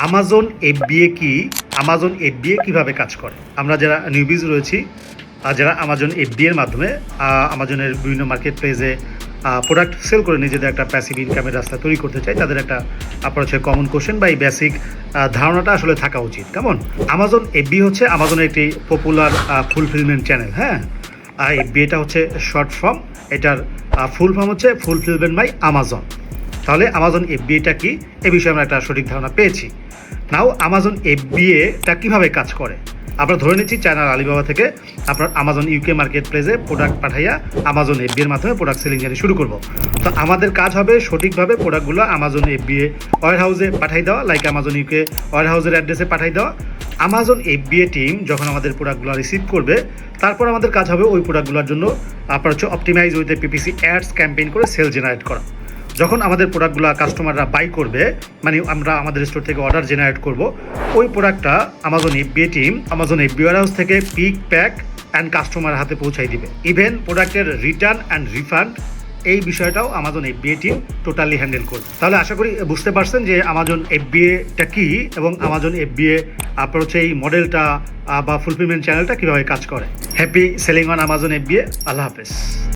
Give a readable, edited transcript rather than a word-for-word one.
Amazon FBA কি, Amazon FBA কিভাবে কাজ করে? আমরা যারা নিউবিজ রয়েছি, যারা আমাজন এফবিএর মাধ্যমে আমাজনের বিভিন্ন মার্কেট প্লেসে প্রোডাক্ট সেল করে নিজেদের একটা প্যাসিভ ইনকামের রাস্তা তৈরি করতে চাই, তাদের একটা আপনার হচ্ছে কমন কোশ্চেন বা এই বেসিক ধারণাটা আসলে থাকা উচিত। কেমন? আমাজন এফবি হচ্ছে আমাজনের একটি পপুলার ফুলফিলমেন্ট চ্যানেল। হ্যাঁ, আর এফবিএটা হচ্ছে শর্ট ফর্ম, এটার ফুল ফর্ম হচ্ছে ফুলফিলমেন্ট বাই আমাজন। তাহলে আমাজন এফবিএটা কি, এ বিষয়ে আমরা একটা সঠিক ধারণা পেয়েছি। নাও আমাজন এফবিএটা কীভাবে কাজ করে? আমরা ধরে নিচ্ছি চায়নার আলিবাবা থেকে আপনার আমাজন ইউকে মার্কেট প্লেসে প্রোডাক্ট পাঠাইয়া আমাজন এফবিএর মাধ্যমে প্রোডাক্ট সেলিং জার্নি শুরু করব। তো আমাদের কাজ হবে সঠিকভাবে প্রোডাক্টগুলো আমাজন এফবিএ ওয়ার হাউসে পাঠাই দেওয়া, লাইক আমাজন ইউকে ওয়ার হাউসের অ্যাড্রেসে পাঠাই দেওয়া। আমাজন এফবিএ টিম যখন আমাদের প্রোডাক্টগুলো রিসিভ করবে, তারপর আমাদের কাজ হবে ওই প্রোডাক্টগুলোর জন্য আপনার হচ্ছে optimise with PPC ads campaign করে সেল জেনারেট করা। যখন আমাদের প্রোডাক্টগুলো কাস্টমাররা বাই করবে, মানে আমরা আমাদের স্টোর থেকে অর্ডার জেনারেট করব, ওই প্রোডাক্টটা Amazon FBA team Amazon FB warehouse থেকে পিক, প্যাক অ্যান্ড কাস্টমার হাতে পৌঁছাই দিবে। ইভেন প্রোডাক্টের রিটার্ন অ্যান্ড রিফান্ড, এই বিষয়টাও Amazon FBA team totally handle করবে। তাহলে আশা করি বুঝতে পারছেন যে আমাজন এফবিএটা কী এবং আমাজন এফবিএ আপনার হচ্ছে এই মডেলটা বা ফুলফিলমেন্ট চ্যানেলটা কীভাবে কাজ করে। Happy selling on Amazon FBA. আল্লাহ হাফেজ।